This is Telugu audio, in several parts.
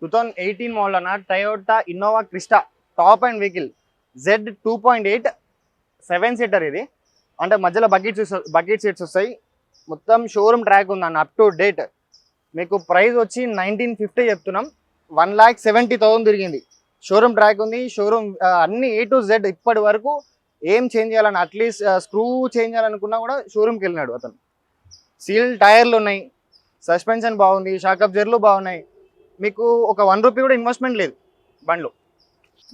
2018 మోడల్ అన్న Toyota Innova Crysta top and vehicle Z 2.8 7 seater ఇది. అంటే మధ్యలో బకెట్ సీట్స్ వస్తాయి. మొత్తం షోరూమ్ ట్రాక్ ఉందన్న అప్ టు డేట్. మీకు ప్రైస్ వచ్చి 1950 చెప్తున్నాం. 1,70,000 తిరిగింది. షోరూమ్ ట్రాక్ ఉంది. షోరూమ్ అన్ని A to Z ఇప్పటి వరకు ఏం చేంజ్ చేయాలని అట్లీస్ట్ స్క్రూ చేంజ్ చేయాలనుకున్నా కూడా షోరూమ్కి వెళ్ళినాడు అతను. సీల్ టైర్లు ఉన్నాయి, సస్పెన్షన్ బాగుంది, షాక్ అబ్జర్లు బాగున్నాయి. మీకు ఒక ₹1 కూడా ఇన్వెస్ట్మెంట్ లేదు బండ్లు.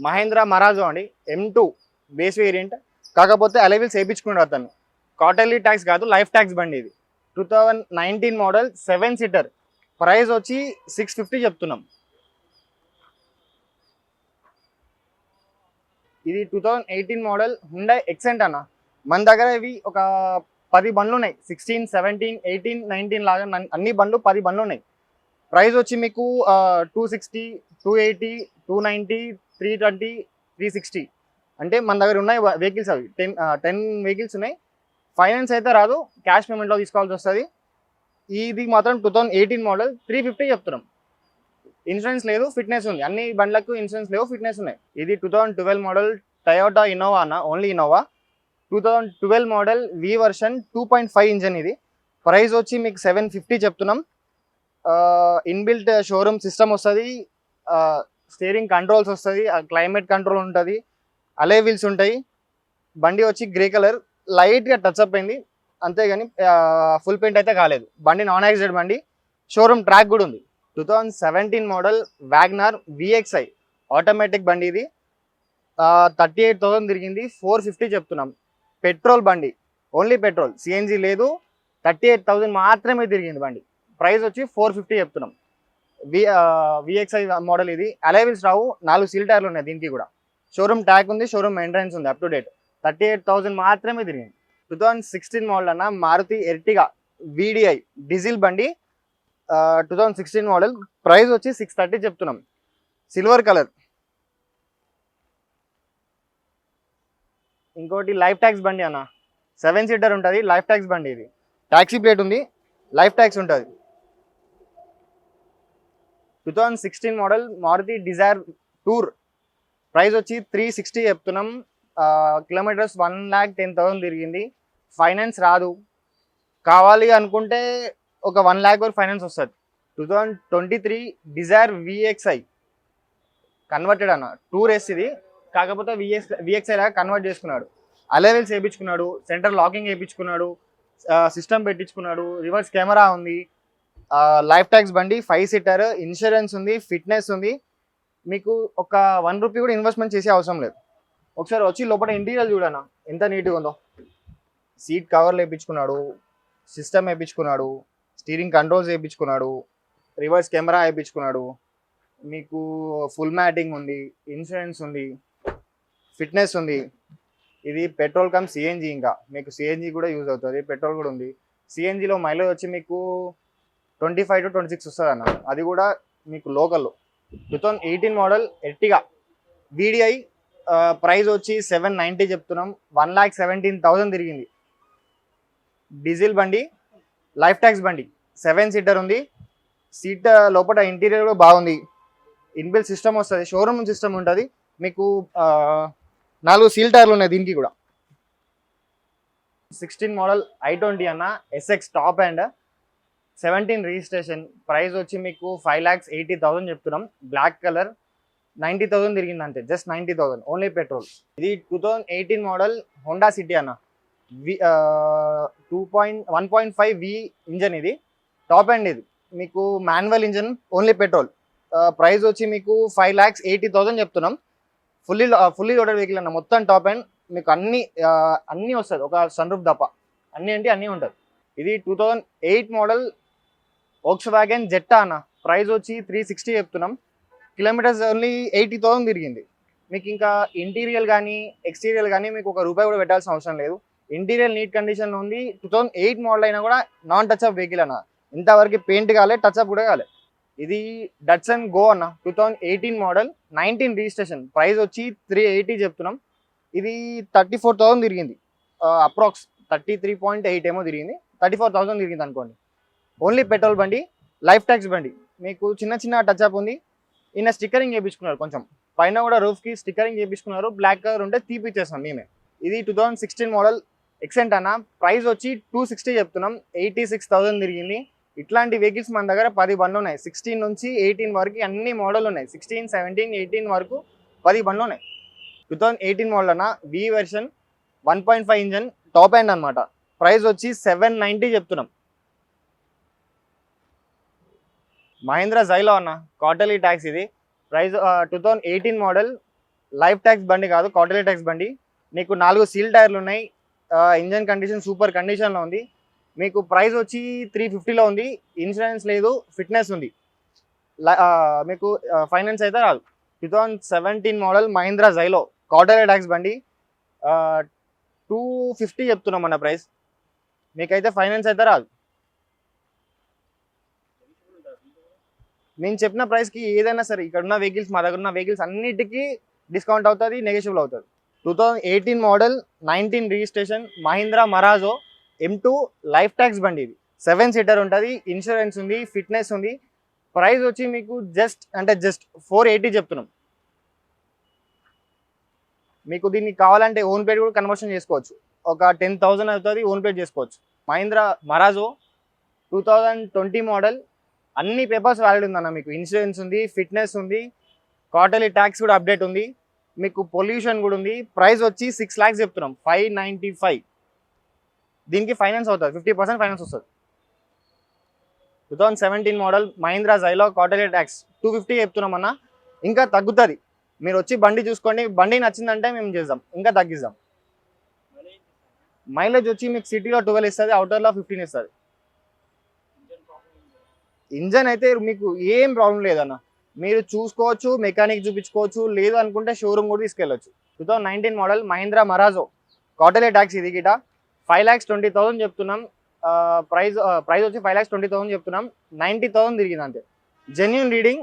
మహేంద్ర మరాజో అండి, M2 బేస్ వేరియంట్. కాకపోతే అలైవిల్స్ వేయించుకున్నాడు అతను. క్వార్టర్లీ ట్యాక్స్ కాదు, లైఫ్ ట్యాక్స్ బండి ఇది. 2019 మోడల్ 7 సీటర్. ప్రైస్ వచ్చి 650 చెప్తున్నాం. ఇది 2018 మోడల్ హుండై ఎక్సెంట్ అన్న. మన దగ్గర ఇవి ఒక 10 బండ్లు ఉన్నాయి. 16, 17, 18, 19 లాగా అన్ని బండ్లు 10 బండ్లు ఉన్నాయి. ప్రైస్ వచ్చి మీకు 260, 280, 290, 320, 360. అంటే మన దగ్గర ఉన్నాయి వెహికల్స్ అవి 10 వెహికల్స్ ఉన్నాయి. ఫైనాన్స్ అయితే రాదు, క్యాష్ పేమెంట్లో తీసుకోవాల్సి వస్తుంది. ఇది మాత్రం 2018 మోడల్ 350 చెప్తున్నాం. ఇన్సూరెన్స్ లేదు, ఫిట్నెస్ ఉంది. అన్ని బండ్లకు ఇన్సూరెన్స్ లేవు, ఫిట్నెస్ ఉన్నాయి. ఇది 2012 మోడల్ టయోటా ఇన్నోవా అన్న, ఓన్లీ ఇన్నోవా. 2012 మోడల్ వి వర్షన్ 2.5 ఇంజన్ ఇది. ప్రైస్ వచ్చి మీకు 750 చెప్తున్నాం. ఇన్బిల్ట్ షోరూమ్ సిస్టమ్ వస్తుంది, స్టీరింగ్ కంట్రోల్స్ వస్తుంది, క్లైమేట్ కంట్రోల్ ఉంటుంది, అలే వీల్స్ ఉంటాయి. బండి వచ్చి గ్రే కలర్, లైట్గా టచ్ అప్ అయింది అంతేగాని ఫుల్ పెయింట్ అయితే కాలేదు. బండి నాన్ యాక్సిడెంట్ బండి. షోరూమ్ ట్రాక్ కూడా ఉంది. 2017 మోడల్ వ్యాగనార్ VXI ఆటోమేటిక్ బండి ఇది. 38,000 తిరిగింది. 450 చెప్తున్నాం. పెట్రోల్ బండి, ఓన్లీ పెట్రోల్, CNG లేదు. 38,000 మాత్రమే తిరిగింది బండి. ప్రైస్ వచ్చి 450 చెప్తున్నాం. VXI మోడల్ ఇది. అలైవిల్స్ రావు, 4 సీల్ టైర్లు ఉన్నాయి దీనికి కూడా. షోరూమ్ ట్యాగ్ ఉంది, షోరూమ్ మెయింటెనెన్స్ ఉంది అప్ టు డేట్. 38,000 మాత్రమే తిరిగింది. 2016 మోడల్ అన్న మారుతి ఎర్టిగా VDI డీజిల్ బండి. 2016 మోడల్. ప్రైస్ వచ్చి 630 చెప్తున్నాం. Silver colour. ఇంకోటి లైఫ్ ట్యాక్స్ బండి అన్న, 7 సీటర్ ఉంటుంది, లైఫ్ ట్యాక్స్ బండి ఇది. ట్యాక్సీ ప్లేట్ ఉంది, లైఫ్ ట్యాక్స్ ఉంటుంది. 2016 model Maruti Dzire tour. Price వచ్చి 360 చెప్తున్నాం. కిలోమీటర్స్ 1,10,000 తిరిగింది. ఫైనాన్స్ రాదు, కావాలి అనుకుంటే ఒక 1 lakh వరకు ఫైనాన్స్ వస్తుంది. 2023 డిజైర్ VXI కన్వర్టెడ్ అన్న, టూర్ ఎస్ ఇది. కాకపోతే VXI లాగా కన్వర్ట్ చేసుకున్నాడు. అలైవిల్స్ వేయించుకున్నాడు, సెంటర్ లాకింగ్ వేయించుకున్నాడు, సిస్టమ్ పెట్టించుకున్నాడు, రివర్స్ కెమెరా ఉంది, లైఫ్ ట్యాక్స్ బండి, 5 సీటర్, ఇన్సూరెన్స్ ఉంది, ఫిట్నెస్ ఉంది. మీకు ఒక ₹1 కూడా ఇన్వెస్ట్మెంట్ చేసే అవసరం లేదు. ఒకసారి వచ్చి లోపల ఇంటీరియర్ చూడన్నా ఎంత నీట్గా ఉందో. సీట్ కవర్లు వేయించుకున్నాడు, సిస్టమ్ వేయించుకున్నాడు, స్టీరింగ్ కంట్రోల్స్ వేయించుకున్నాడు, రివర్స్ కెమెరా వేయించుకున్నాడు. మీకు ఫుల్ మ్యాటింగ్ ఉంది, ఇన్సూరెన్స్ ఉంది, ఫిట్నెస్ ఉంది. ఇది పెట్రోల్ కమ్ CNG. ఇంకా మీకు CNG కూడా యూజ్ అవుతుంది, పెట్రోల్ కూడా ఉంది. CNGలో మైలేజ్ వచ్చి మీకు 25 to 26 వస్తుంది అన్న, అది కూడా మీకు లోకల్లో. 2018 మోడల్ ఎర్టిగా VDI. ప్రైస్ వచ్చి 790 చెప్తున్నాం. 1,17,000 తిరిగింది. డీజిల్ బండి, లైఫ్ ట్యాక్స్ బండి, 7 సీటర్ ఉంది. సీట్ లోపల ఇంటీరియర్ కూడా బాగుంది. ఇన్బిల్ట్ సిస్టమ్ వస్తుంది, షోరూమ్ సిస్టమ్ ఉంటుంది. మీకు 4 సీల్ టైర్లు ఉన్నాయి దీనికి కూడా. 16 మోడల్ i20 అన్న, SX top and 17 registration. Price వచ్చి మీకు 5,80,000 చెప్తున్నాం. బ్లాక్ కలర్, 90,000 తిరిగింది అంతే, జస్ట్ 90,000, ఓన్లీ పెట్రోల్. ఇది 2018 మోడల్ హోండా సిటీ అన్న, 1.5 V ఇంజన్ ఇది. టాప్ అండ్ ఇది మీకు manual engine, only petrol. Price వచ్చి మీకు 5,80,000 చెప్తున్నాం. ఫుల్లీ లోడెడ్ వెహికల్ అన్న, మొత్తం టాప్ అండ్. మీకు అన్నీ వస్తుంది, ఒక సన్ రూఫ్ తప్ప. అన్నీ ఉంటుంది. ఇది 2008 మోడల్ వోక్స్వాగన్ జెట్టా అన్న. ప్రైస్ వచ్చి 360 చెప్తున్నాం. కిలోమీటర్స్ ఓన్లీ 80,000 తిరిగింది. మీకు ఇంకా ఇంటీరియర్ కానీ ఎక్స్టీరియర్ కానీ మీకు ₹1 కూడా పెట్టాల్సిన అవసరం లేదు. ఇంటీరియర్ నీట్ కండిషన్లో ఉంది. 2008 మోడల్ అయినా కూడా నాన్ టచ్అప్ వెహికల్ అన్న, ఇంతవరకు పెయింట్ కాలే, టచ్అప్ కూడా కాలే. ఇది డట్సన్ గో అన్న, 2018 మోడల్, 19 రిజిస్ట్రేషన్. ప్రైస్ వచ్చి 380 చెప్తున్నాం. ఇది 34,000 తిరిగింది. అప్రాక్స్ 33.8 ఏమో తిరిగింది. 34,000 తిరిగింది అనుకోండి. ఓన్లీ పెట్రోల్ బండి, లైఫ్ ట్యాక్స్ బండి. మీకు చిన్న టచ్అప్ ఉంది. ఈయన స్టిక్కరింగ్ చేయించుకున్నారు, కొంచెం పైన కూడా రూఫ్కి స్టిక్కరింగ్ చేయించుకున్నారు. బ్లాక్ కలర్ ఉంటే తీపిచ్చేస్తాం మేమే. ఇది 2016 మోడల్ ఎక్సెంట్ అన్న. ప్రైస్ వచ్చి 260 చెప్తున్నాం, 86,000 తిరిగింది. ఇట్లాంటి వెహికల్స్ మన దగ్గర 10 బండ్లు ఉన్నాయి. 16 నుంచి 18 వరకు అన్ని మోడల్ ఉన్నాయి. 16, 17, 18 వరకు 10 బండ్లు ఉన్నాయి. 2018 మోడల్ అన్న, వి వెర్షన్ 1.5 ఇంజన్ టాప్ ఎండ్ అనమాట. ప్రైస్ వచ్చి 790 చెప్తున్నాం. మహీంద్రా జైలో అన్న, క్వార్టర్లీ ట్యాక్స్ ఇది. ప్రైస్ 2018 మోడల్, లైఫ్ ట్యాక్స్ బండి కాదు, క్వార్టర్లీ ట్యాక్స్ బండి. నీకు 4 సీల్ టైర్లు ఉన్నాయి. ఇంజన్ కండిషన్ సూపర్ కండిషన్లో ఉంది. మీకు ప్రైస్ వచ్చి 350లో ఉంది. ఇన్సూరెన్స్ లేదు, ఫిట్నెస్ ఉంది. మీకు ఫైనాన్స్ అయితే రాదు. 2017 model Mahindra Xylo quarterly tax బండి, 250 చెప్తున్నాం అన్న ప్రైస్. మీకైతే ఫైనాన్స్ అయితే రాదు. నేను చెప్పిన ప్రైస్కి ఏదైనా సరే ఇక్కడ ఉన్న వెహికల్స్, మా దగ్గర ఉన్న వెహికల్స్ అన్నిటికీ డిస్కౌంట్ అవుతుంది, నెగోషియబుల్ అవుతుంది. 2018 model, 19 registration, Mahindra Marazzo M2 life tax బండి. ఇది 7 సీటర్ ఉంటుంది, ఇన్సూరెన్స్ ఉంది, ఫిట్నెస్ ఉంది. ప్రైస్ వచ్చి మీకు జస్ట్ 480 చెప్తున్నాం. మీకు దీన్ని కావాలంటే ఓన్ పేడ్ కూడా కన్వర్షన్ చేసుకోవచ్చు. ఒక 10,000 అవుతుంది, ఓన్ పేడ్ చేసుకోవచ్చు. మహీంద్రా మరాజో 2020 మోడల్, అన్ని పేపర్స్ వ్యాలిడ్ ఉందన్న. మీకు ఇన్సూరెన్స్ ఉంది, ఫిట్నెస్ ఉంది, క్వార్టర్లీ ట్యాక్స్ కూడా అప్డేట్ ఉంది, మీకు పొల్యూషన్ కూడా ఉంది. ప్రైస్ వచ్చి 6 lakhs చెప్తున్నాం, 595. దీనికి ఫైనాన్స్ అవుతుంది, 50% ఫైనాన్స్ వస్తుంది. 2017 model Mahindra Xylo quarterly tax 250 చెప్తున్నాం అన్న. ఇంకా తగ్గుతుంది, మీరు వచ్చి బండి చూసుకోండి. బండి నచ్చిందంటే మేము చేద్దాం, ఇంకా తగ్గిద్దాం. మైలేజ్ వచ్చి మీకు సిటీలో 12 ఇస్తుంది, అవుటర్లో 15 ఇస్తుంది. ఇంజన్ అయితే మీకు ఏం ప్రాబ్లం లేదన్న, మీరు చూసుకోవచ్చు, మెకానిక్ చూపించుకోవచ్చు, లేదు అనుకుంటే షోరూమ్ కూడా తీసుకెళ్ళచ్చు. 2019 model Mahindra Marazzo quarterly tax ఇది గిట 5,20,000 చెప్తున్నాం. ప్రైస్ వచ్చి 5,20,000 చెప్తున్నాం. 90,000 తిరిగింది అంతే. Genuine reading.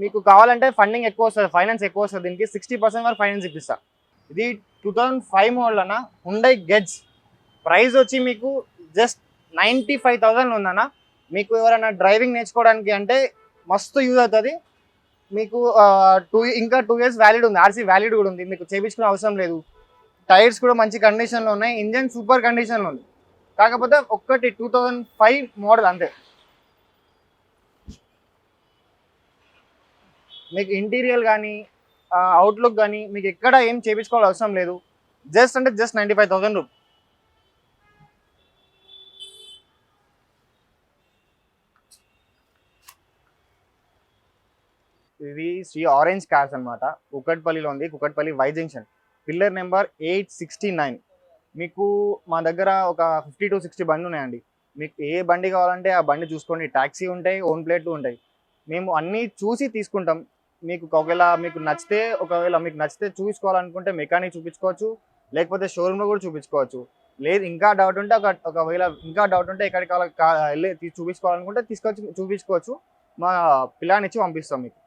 మీకు కావాలంటే ఫండింగ్ ఎక్కువ వస్తుంది, ఫైనాన్స్ ఎక్కువ వస్తుంది. దీనికి 60% వరకు ఫైనాన్స్ ఇప్పిస్తా. ఇది 2005 మోడల్ అన్న, హుండై గెట్స్. ప్రైస్ వచ్చి మీకు జస్ట్ 95,000 ఉందన్న. మీకు ఎవరైనా డ్రైవింగ్ నేర్చుకోవడానికి అంటే మస్తు యూజ్ అవుతుంది. మీకు ఇంకా 2 years వ్యాలిడ్ ఉంది, ఆర్సీ వ్యాలిడ్ కూడా ఉంది. మీకు చేయించుకునే అవసరం లేదు. టైర్స్ కూడా మంచి కండిషన్లో ఉన్నాయి, ఇంజన్ సూపర్ కండిషన్లో ఉంది. కాకపోతే ఒక్కటి 2005 మోడల్ అంతే. మీకు ఇంటీరియర్ కానీ అవుట్లుక్ కానీ మీకు ఎక్కడ ఏం చేయించుకోవాల్సిన అవసరం లేదు. Just 95,000 rupees. ఇది శ్రీ ఆరెంజ్ కార్స్ అనమాట. కుకట్పల్లిలో ఉంది, Kukatpally Y junction, pillar number 869. మీకు మా దగ్గర ఒక 50 to 60 బండ్లు ఉన్నాయండి. మీకు ఏ బండి కావాలంటే ఆ బండి చూసుకోండి. ట్యాక్సీ ఉంటాయి, ఓన్ ప్లేట్లు ఉంటాయి. మేము అన్నీ చూసి తీసుకుంటాం. ఒకవేళ మీకు నచ్చితే చూపించుకోవాలనుకుంటే మెకానిక్ చూపించుకోవచ్చు, లేకపోతే షోరూమ్లో కూడా చూపించుకోవచ్చు. లేదు ఇంకా డౌట్ ఉంటే ఒకవేళ ఇంకా డౌట్ ఉంటే ఎక్కడికి వెళ్ళి చూపించుకోవాలనుకుంటే తీసుకొచ్చి చూపించుకోవచ్చు. మా పిల్లానిచ్చి పంపిస్తాం మీకు.